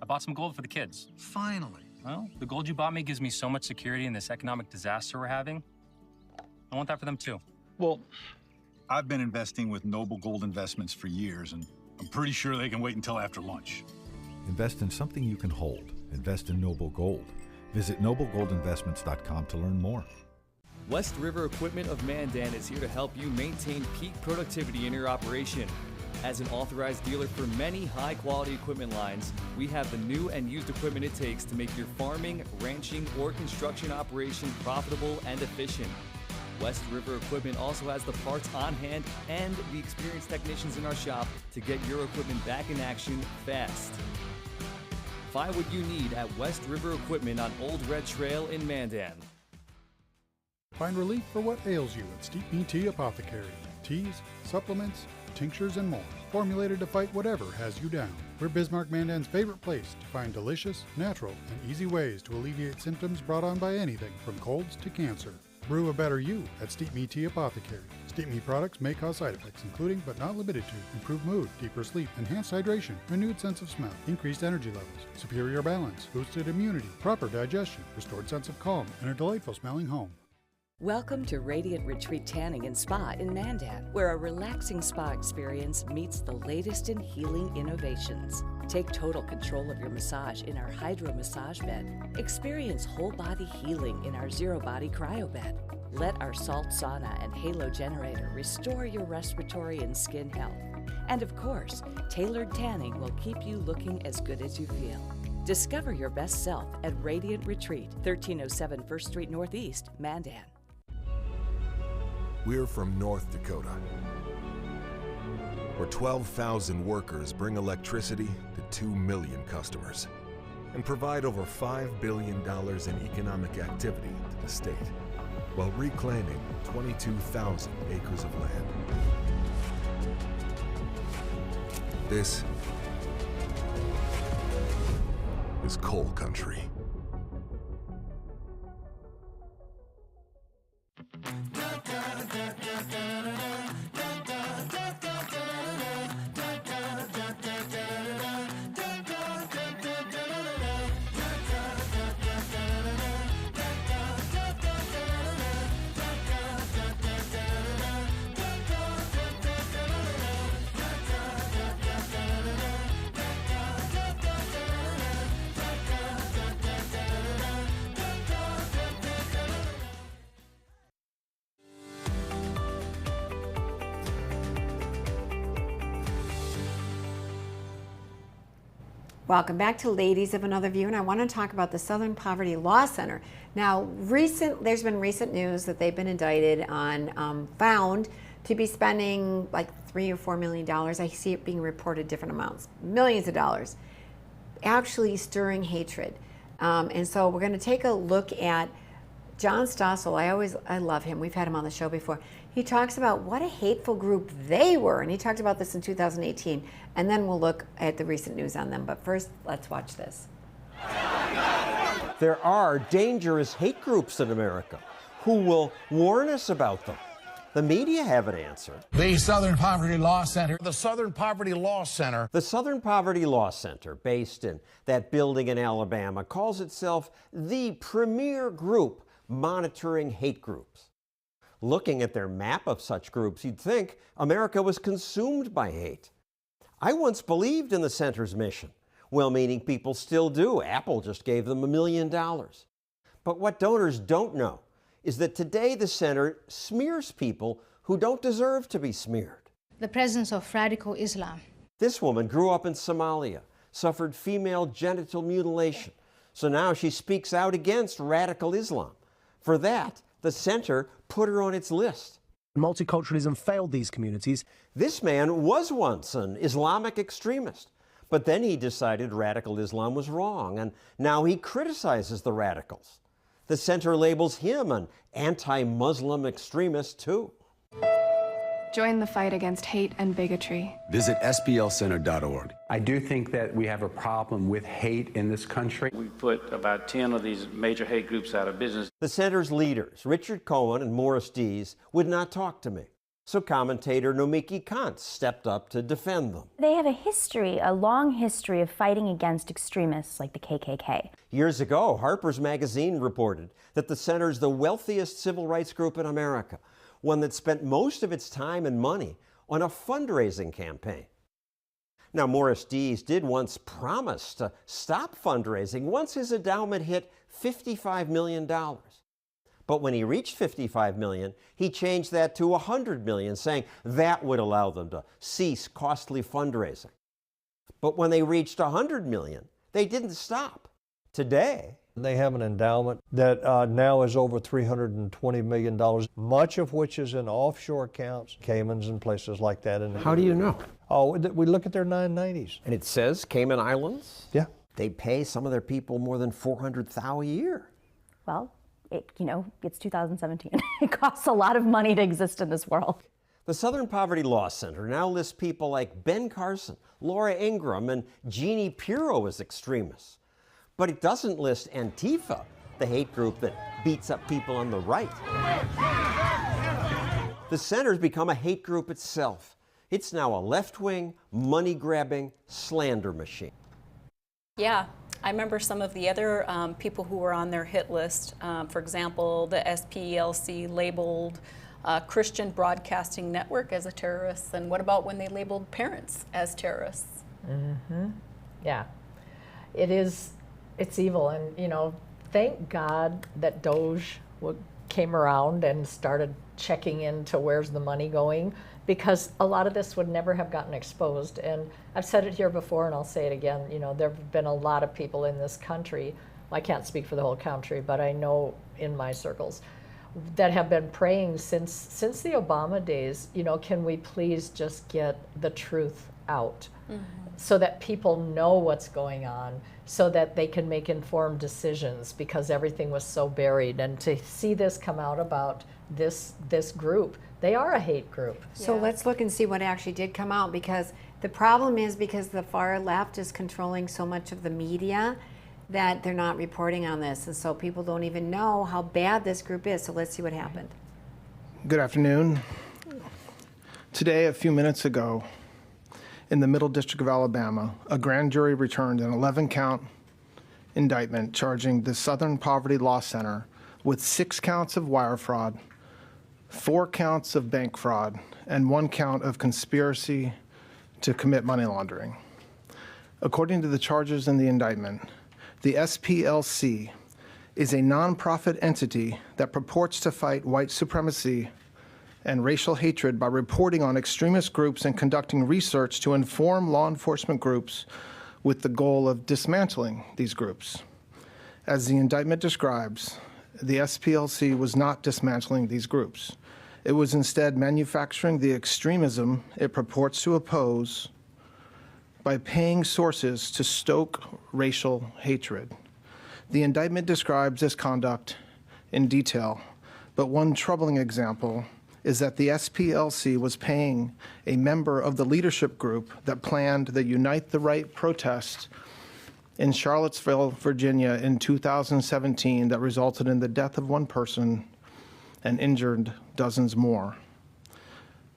I bought some gold for the kids. Finally. Well, the gold you bought me gives me so much security in this economic disaster we're having. I want that for them too. Well, I've been investing with Noble Gold Investments for years, and I'm pretty sure they can wait until after lunch. Invest in something you can hold. Invest in Noble Gold. Visit noblegoldinvestments.com to learn more. West River Equipment of Mandan is here to help you maintain peak productivity in your operation. As an authorized dealer for many high-quality equipment lines, we have the new and used equipment it takes to make your farming, ranching, or construction operation profitable and efficient. West River Equipment also has the parts on hand and the experienced technicians in our shop to get your equipment back in action fast. Find what you need at West River Equipment on Old Red Trail in Mandan. Find relief for what ails you at Steep Me Tea Apothecary. Teas, supplements, tinctures, and more. Formulated to fight whatever has you down. We're Bismarck Mandan's favorite place to find delicious, natural, and easy ways to alleviate symptoms brought on by anything from colds to cancer. Brew a better you at Steep Me Tea Apothecary. Steep Me products may cause side effects, including but not limited to improved mood, deeper sleep, enhanced hydration, renewed sense of smell, increased energy levels, superior balance, boosted immunity, proper digestion, restored sense of calm, and a delightful smelling home. Welcome to Radiant Retreat Tanning and Spa in Mandan, where a relaxing spa experience meets the latest in healing innovations. Take total control of your massage in our Hydro Massage Bed. Experience whole body healing in our Zero Body Cryo Bed. Let our salt sauna and halo generator restore your respiratory and skin health. And of course, tailored tanning will keep you looking as good as you feel. Discover your best self at Radiant Retreat, 1307 1st Street Northeast, Mandan. We're from North Dakota, where 12,000 workers bring electricity to 2 million customers and provide over $5 billion in economic activity to the state, while reclaiming 22,000 acres of land. This is coal country. Welcome back to Ladies of Another View, and I want to talk about the Southern Poverty Law Center. Now, there's been recent news that they've been indicted on, found to be spending like $3 or $4 million. I see it being reported different amounts, millions of dollars, actually stirring hatred. And so we're going to take a look at John Stossel. I love him. We've had him on the show before. He talks about what a hateful group they were, and he talked about this in 2018. And then we'll look at the recent news on them. But first, let's watch this. There are dangerous hate groups in America. Who will warn us about them? The media have an answer. The Southern Poverty Law Center. The Southern Poverty Law Center. The Southern Poverty Law Center, based in that building in Alabama, calls itself the premier group monitoring hate groups. Looking at their map of such groups, you'd think America was consumed by hate. I once believed in the center's mission. Well-meaning people still do. Apple just gave them $1 million. But what donors don't know is that today the center smears people who don't deserve to be smeared. The presence of radical Islam. This woman grew up in Somalia, suffered female genital mutilation, so now she speaks out against radical Islam. For that, the center put her on its list. Multiculturalism failed these communities. This man was once an Islamic extremist, but then he decided radical Islam was wrong, and now he criticizes the radicals. The center labels him an anti-Muslim extremist, too. Join the fight against hate and bigotry. Visit splcenter.org. I do think that we have a problem with hate in this country. We put about 10 of these major hate groups out of business. The center's leaders, Richard Cohen and Morris Dees, would not talk to me. So commentator Nomiki Kant stepped up to defend them. They have a long history of fighting against extremists like the KKK. Years ago, Harper's Magazine reported that the center's the wealthiest civil rights group in America, one that spent most of its time and money on a fundraising campaign. Now, Morris Dees did once promise to stop fundraising once his endowment hit $55 million. But when he reached $55 million, he changed that to $100 million, saying that would allow them to cease costly fundraising. But when they reached $100 million, they didn't stop. Today, they have an endowment that now is over $320 million, much of which is in offshore accounts, Caymans and places like that. How do you know? Oh, we look at their 990s. And it says Cayman Islands? Yeah. They pay some of their people more than $400,000 a year. Well, it's 2017. It costs a lot of money to exist in this world. The Southern Poverty Law Center now lists people like Ben Carson, Laura Ingraham, and Jeannie Pirro as extremists. But it doesn't list Antifa, the hate group that beats up people on the right. The center's become a hate group itself. It's now a left-wing, money-grabbing slander machine. Yeah. I remember some of the other people who were on their hit list. For example, the SPLC labeled Christian Broadcasting Network as a terrorist. And what about when they labeled parents as terrorists? Mm-hmm. Yeah. It's evil. And, thank God that Doge came around and started checking into where's the money going, because a lot of this would never have gotten exposed. And I've said it here before and I'll say it again, there have been a lot of people in this country, I can't speak for the whole country, but I know in my circles, that have been praying since the Obama days, can we please just get the truth out so that people know what's going on, so that they can make informed decisions, because everything was so buried. And to see this come out about this group, they are a hate group. So let's look and see what actually did come out, because the problem is because the far left is controlling so much of the media that they're not reporting on this. And so people don't even know how bad this group is. So let's see what happened. Good afternoon. Today, a few minutes ago, in the Middle District of Alabama, a grand jury returned an 11-count indictment charging the Southern Poverty Law Center with 6 counts of wire fraud, 4 counts of bank fraud, and 1 count of conspiracy to commit money laundering. According to the charges in the indictment, the SPLC is a nonprofit entity that purports to fight white supremacy and racial hatred by reporting on extremist groups and conducting research to inform law enforcement groups with the goal of dismantling these groups. As the indictment describes, the SPLC was not dismantling these groups. It was instead manufacturing the extremism it purports to oppose by paying sources to stoke racial hatred. The indictment describes this conduct in detail, but one troubling example is that the SPLC was paying a member of the leadership group that planned the Unite the Right protest in Charlottesville, Virginia in 2017 that resulted in the death of one person and injured dozens more.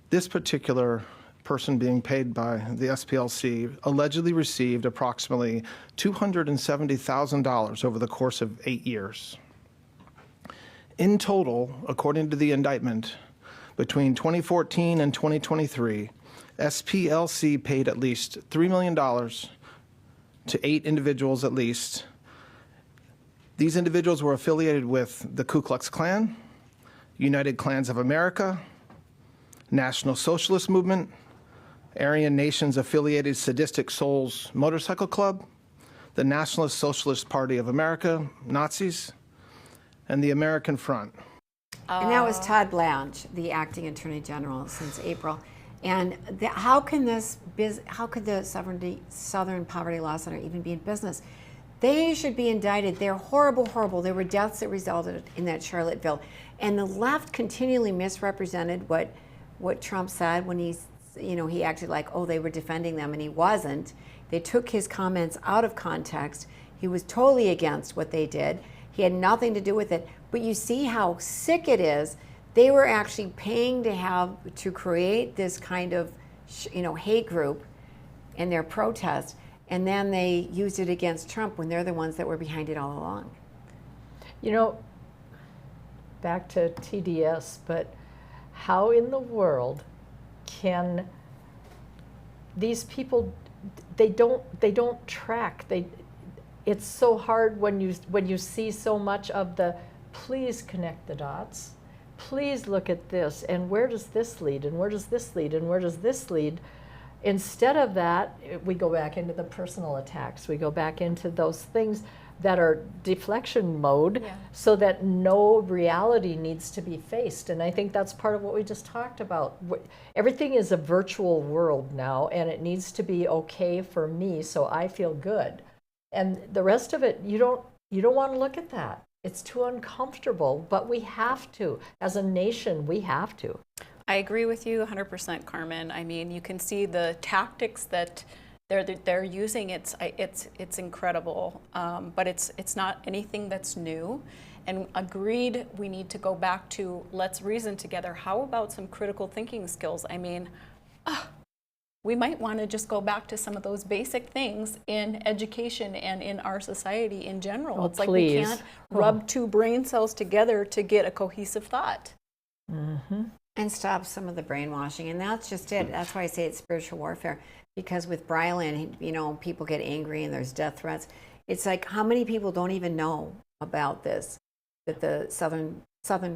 This particular person being paid by the SPLC allegedly received approximately $270,000 over the course of 8 years. In total, according to the indictment, between 2014 and 2023, SPLC paid at least $3 million to 8 individuals at least. These individuals were affiliated with the Ku Klux Klan, United Klans of America, National Socialist Movement, Aryan Nations Affiliated Sadistic Souls Motorcycle Club, the Nationalist Socialist Party of America, Nazis, and the American Front. And that was Todd Blanche, the acting attorney general since April. And how could the Southern Poverty Law Center even be in business? They should be indicted. They're horrible, horrible. There were deaths that resulted in that Charlottesville. And the left continually misrepresented what Trump said when he acted like, oh, they were defending them, and he wasn't. They took his comments out of context. He was totally against what they did. He had nothing to do with it. But you see how sick it is. They were actually paying to create this kind of, hate group in their protest, and then they used it against Trump when they're the ones that were behind it all along. Back to TDS, but how in the world can these people? They don't track. It's so hard when you see so much of the, please connect the dots, please look at this, and where does this lead, and where does this lead, and where does this lead? Instead of that, we go back into the personal attacks. We go back into those things that are deflection mode, so that no reality needs to be faced. And I think that's part of what we just talked about. Everything is a virtual world now, and it needs to be okay for me so I feel good. And the rest of it, you don't want to look at that. It's too uncomfortable, but we have to. As a nation, we have to. I agree with you 100%, Carmen. I mean, you can see the tactics that they're using. It's incredible, but it's not anything that's new. And agreed, we need to go back to let's reason together. How about some critical thinking skills? I mean, we might want to just go back to some of those basic things in education and in our society in general. Oh, it's like please. we can't rub two brain cells together to get a cohesive thought. Mm-hmm. And stop some of the brainwashing. And that's just it. That's why I say it's spiritual warfare. Because with Brilyn, people get angry and there's death threats. It's like, how many people don't even know about this? That the Southern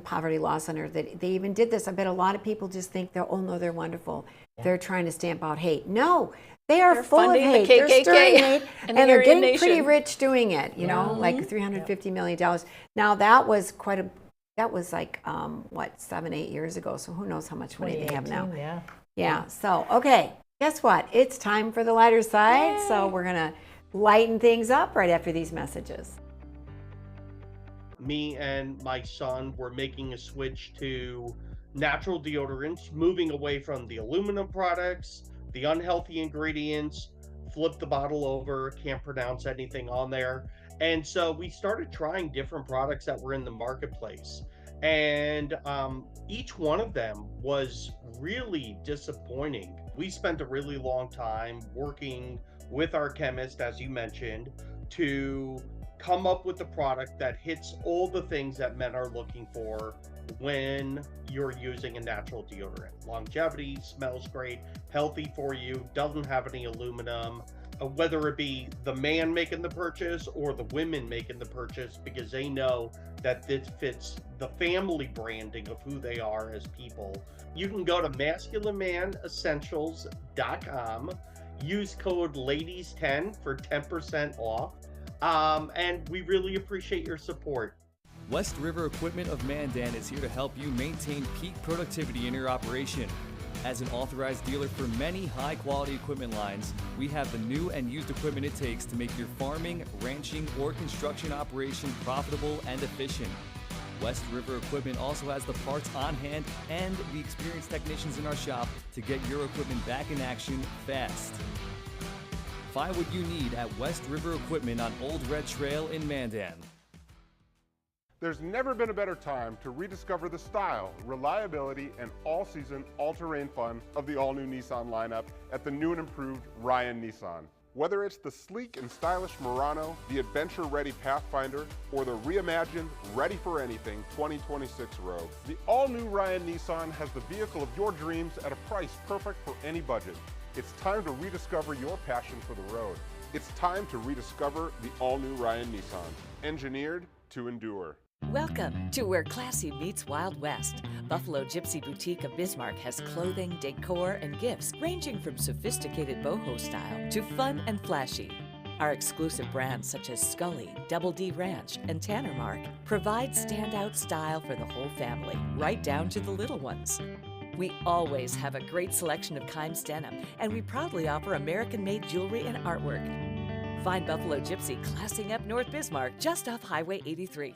Poverty Law Center, that they even did this. I bet a lot of people just think they're wonderful. Yeah. They're trying to stamp out hate. No, they're full of hate. The KKK. They're stirring hate, and they're getting Nation. Pretty rich doing it. Like $350 million. Now that was like 7-8 years ago. So who knows how much money they have now? Yeah. So okay, guess what? It's time for the lighter side. Yay. So we're gonna lighten things up right after these messages. Me and my son were making a switch to natural deodorants, moving away from the aluminum products, the unhealthy ingredients, flip the bottle over, can't pronounce anything on there. And so we started trying different products that were in the marketplace. And each one of them was really disappointing. We spent a really long time working with our chemist, as you mentioned, to come up with a product that hits all the things that men are looking for when you're using a natural deodorant. Longevity, smells great, healthy for you, doesn't have any aluminum, whether it be the man making the purchase or the women making the purchase, because they know that this fits the family branding of who they are as people. You can go to masculinemanessentials.com. use code LADIES10 for 10% off. And we really appreciate your support. West River Equipment of Mandan is here to help you maintain peak productivity in your operation. As an authorized dealer for many high-quality equipment lines, we have the new and used equipment it takes to make your farming, ranching, or construction operation profitable and efficient. West River Equipment also has the parts on hand and the experienced technicians in our shop to get your equipment back in action fast. Find what you need at West River Equipment on Old Red Trail in Mandan. There's never been a better time to rediscover the style, reliability, and all-season, all-terrain fun of the all-new Nissan lineup at the new and improved Ryan Nissan. Whether it's the sleek and stylish Murano, the adventure-ready Pathfinder, or the reimagined, ready-for-anything 2026 Rogue, the all-new Ryan Nissan has the vehicle of your dreams at a price perfect for any budget. It's time to rediscover your passion for the road. It's time to rediscover the all-new Ryan Nissan, engineered to endure. Welcome to where classy meets Wild West. Buffalo Gypsy Boutique of Bismarck has clothing, decor, and gifts ranging from sophisticated boho style to fun and flashy. Our exclusive brands such as Scully, Double D Ranch, and Tanner Mark provide standout style for the whole family, right down to the little ones. We always have a great selection of Kimes denim, and we proudly offer American-made jewelry and artwork. Find Buffalo Gypsy classing up North Bismarck just off Highway 83.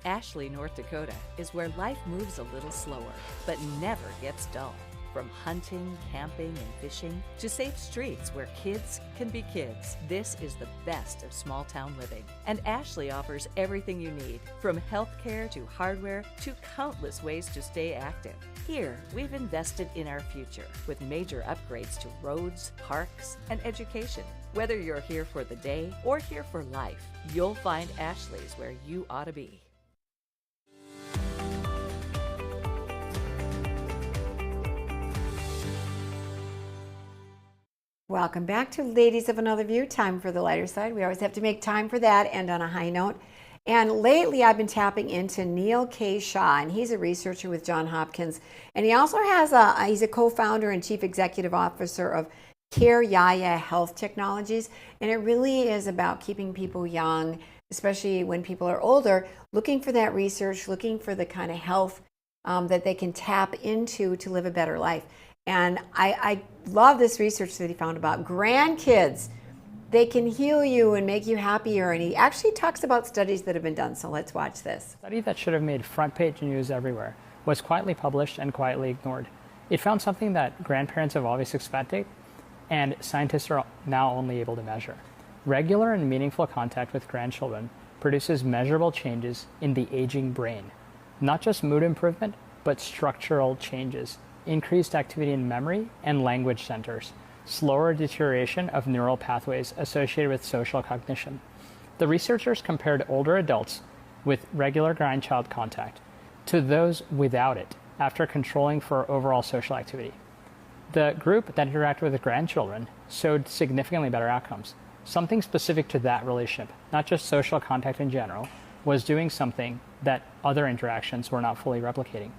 Ashley, North Dakota is where life moves a little slower, but never gets dull. From hunting, camping, and fishing to safe streets where kids can be kids, this is the best of small town living. And Ashley offers everything you need, from healthcare to hardware to countless ways to stay active. Here, we've invested in our future with major upgrades to roads, parks, and education. Whether you're here for the day or here for life, you'll find Ashley's where you ought to be. Welcome back to Ladies of Another View, time for the lighter side. We always have to make time for that and on a high note. And lately I've been tapping into Neil K. Shaw, and he's a researcher with Johns Hopkins. And he also has he's a co-founder and chief executive officer of Care Yaya Health Technologies. And it really is about keeping people young, especially when people are older, looking for that research, looking for the kind of health that they can tap into to live a better life. And I love this research that he found about grandkids. They can heal you and make you happier. And he actually talks about studies that have been done. So let's watch this. A study that should have made front page news everywhere was quietly published and quietly ignored. It found something that grandparents have always expected and scientists are now only able to measure. Regular and meaningful contact with grandchildren produces measurable changes in the aging brain. Not just mood improvement, but structural changes. Increased activity in memory and language centers, slower deterioration of neural pathways associated with social cognition. The researchers compared older adults with regular grandchild contact to those without it after controlling for overall social activity. The group that interacted with grandchildren showed significantly better outcomes. Something specific to that relationship, not just social contact in general, was doing something that other interactions were not fully replicating.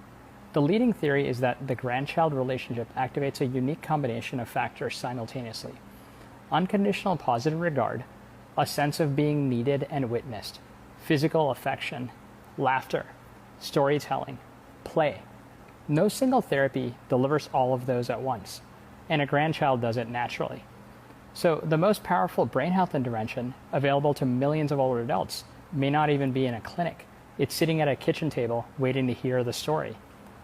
The leading theory is that the grandchild relationship activates a unique combination of factors simultaneously. Unconditional positive regard, a sense of being needed and witnessed, physical affection, laughter, storytelling, play. No single therapy delivers all of those at once, and a grandchild does it naturally. So the most powerful brain health intervention available to millions of older adults may not even be in a clinic. It's sitting at a kitchen table waiting to hear the story.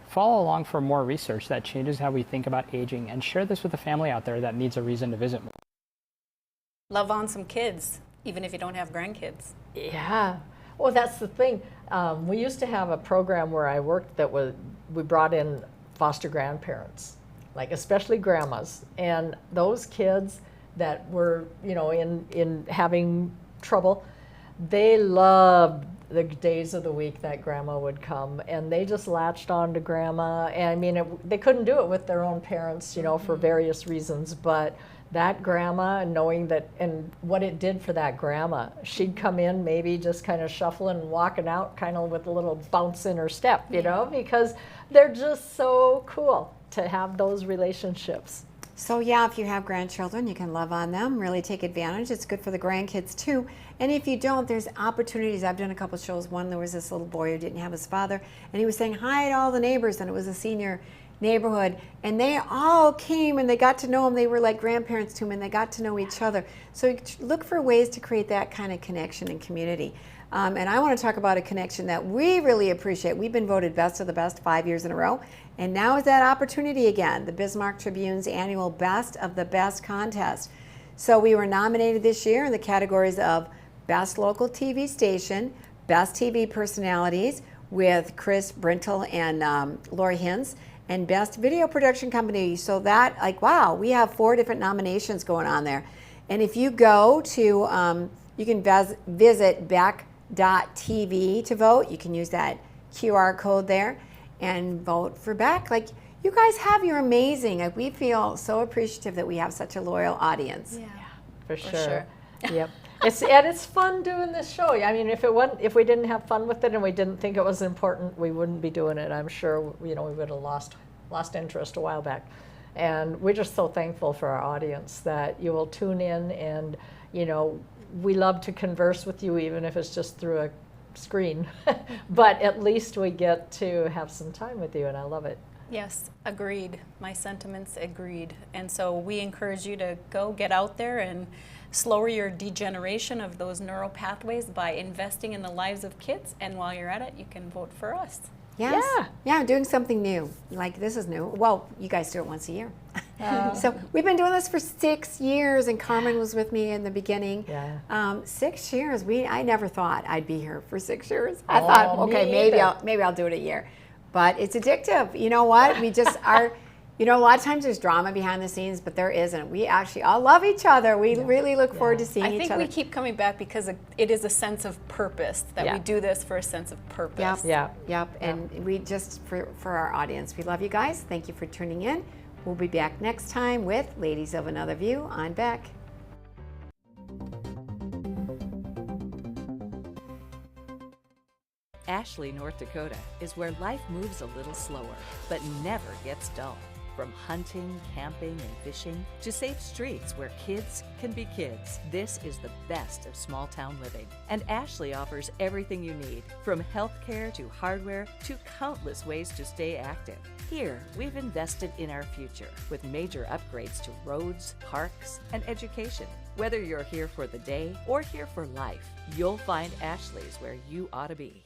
Follow along for more research that changes how we think about aging, and share this with a family out there that needs a reason to visit more. Love on some kids, even if you don't have grandkids. Yeah. Well, that's the thing. We used to have a program where I worked that we brought in foster grandparents, like especially grandmas, and those kids that were, in having trouble, they loved the days of the week that grandma would come, and they just latched on to grandma. And I mean, they couldn't do it with their own parents, for various reasons, but that grandma, and knowing that, and what it did for that grandma, she'd come in maybe just kind of shuffling and walking out kind of with a little bounce in her step, because they're just so cool to have those relationships. So yeah, if you have grandchildren, you can love on them, really take advantage. It's good for the grandkids too. And if you don't, there's opportunities. I've done a couple shows. One, there was this little boy who didn't have his father, and he was saying hi to all the neighbors, and it was a senior neighborhood, and they all came and they got to know him. They were like grandparents to him, and they got to know each other. So look for ways to create that kind of connection and community. And I want to talk about a connection that we really appreciate. We've been voted Best of the Best 5 years in a row, and now is that opportunity again, the Bismarck Tribune's annual Best of the Best contest. So we were nominated this year in the categories of Best Local TV Station, Best TV Personalities with Chris Brintle and Lori Hintz, and Best Video Production Company. So that, like, wow, we have 4 different nominations going on there. And if you go to, you can visit Beck.tv to vote. You can use that QR code there and vote for Beck. Like, you guys you're amazing. Like, we feel so appreciative that we have such a loyal audience. Yeah, for sure. Yep. It's fun doing this show. I mean, if we didn't have fun with it and we didn't think it was important, we wouldn't be doing it. I'm sure we would have lost interest a while back. And we're just so thankful for our audience that you will tune in, and we love to converse with you, even if it's just through a screen. But at least we get to have some time with you, and I love it. Yes, agreed. My sentiments agreed. And so we encourage you to go get out there and slower your degeneration of those neural pathways by investing in the lives of kids. And while you're at it, you can vote for us. Yes. Yeah, doing something new. Like, this is new. Well, you guys do it once a year. So we've been doing this for 6 years, and Carmen was with me in the beginning. Yeah. 6 years. I never thought I'd be here for 6 years. I thought, okay, maybe I'll do it a year. But it's addictive. You know what? We just are. A lot of times there's drama behind the scenes, but there isn't. We actually all love each other. We really look forward to seeing each other. I think we keep coming back because it is a sense of purpose, that we do this for a sense of purpose. Yep. And we just, for our audience, we love you guys. Thank you for tuning in. We'll be back next time with Ladies of Another View on Beck. Ashley, North Dakota is where life moves a little slower, but never gets dull. From hunting, camping, and fishing to safe streets where kids can be kids, this is the best of small town living. And Ashley offers everything you need, from healthcare to hardware to countless ways to stay active. Here, we've invested in our future with major upgrades to roads, parks, and education. Whether you're here for the day or here for life, you'll find Ashley's where you ought to be.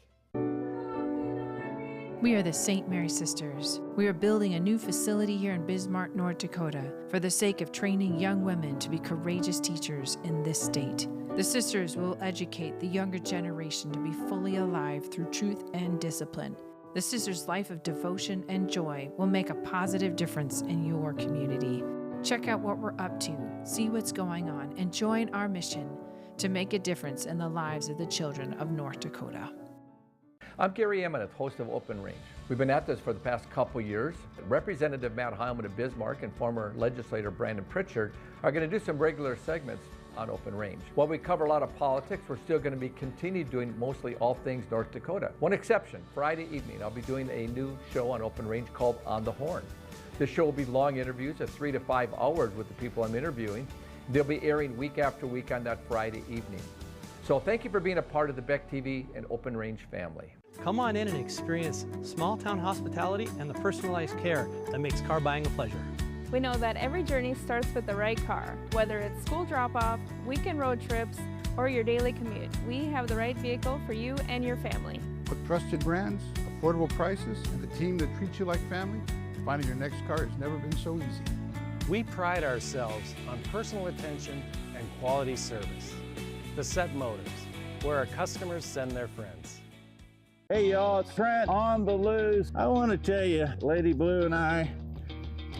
We are the St. Mary Sisters. We are building a new facility here in Bismarck, North Dakota, for the sake of training young women to be courageous teachers in this state. The sisters will educate the younger generation to be fully alive through truth and discipline. The sisters' life of devotion and joy will make a positive difference in your community. Check out what we're up to, see what's going on, and join our mission to make a difference in the lives of the children of North Dakota. I'm Gary Ameneth, host of Open Range. We've been at this for the past couple years. Representative Matt Heilman of Bismarck and former legislator Brandon Pritchard are going to do some regular segments on Open Range. While we cover a lot of politics, we're still going to be continue doing mostly all things North Dakota. One exception, Friday evening, I'll be doing a new show on Open Range called On the Horn. This show will be long interviews of 3 to 5 hours with the people I'm interviewing. They'll be airing week after week on that Friday evening. So thank you for being a part of the Beck TV and Open Range family. Come on in and experience small town hospitality and the personalized care that makes car buying a pleasure. We know that every journey starts with the right car. Whether it's school drop-off, weekend road trips, or your daily commute, we have the right vehicle for you and your family. With trusted brands, affordable prices, and the team that treats you like family, finding your next car has never been so easy. We pride ourselves on personal attention and quality service. The Set Motors, where our customers send their friends. Hey y'all, it's Trent on the loose. I want to tell you, Lady Blue and I,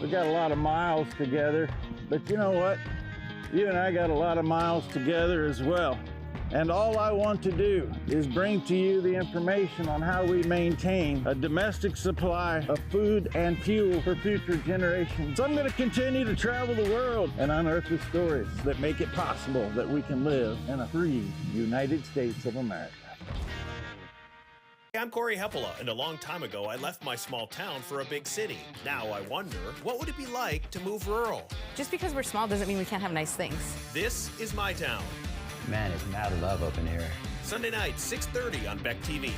we got a lot of miles together, but you know what? You and I got a lot of miles together as well. And all I want to do is bring to you the information on how we maintain a domestic supply of food and fuel for future generations. So I'm going to continue to travel the world and unearth the stories that make it possible that we can live in a free United States of America. I'm Corey Heppola, and a long time ago I left my small town for a big city. Now I wonder, what would it be like to move rural? Just because we're small doesn't mean we can't have nice things. This is my town. Man, it's mad love up in here. Sunday night, 6:30 on Beck TV.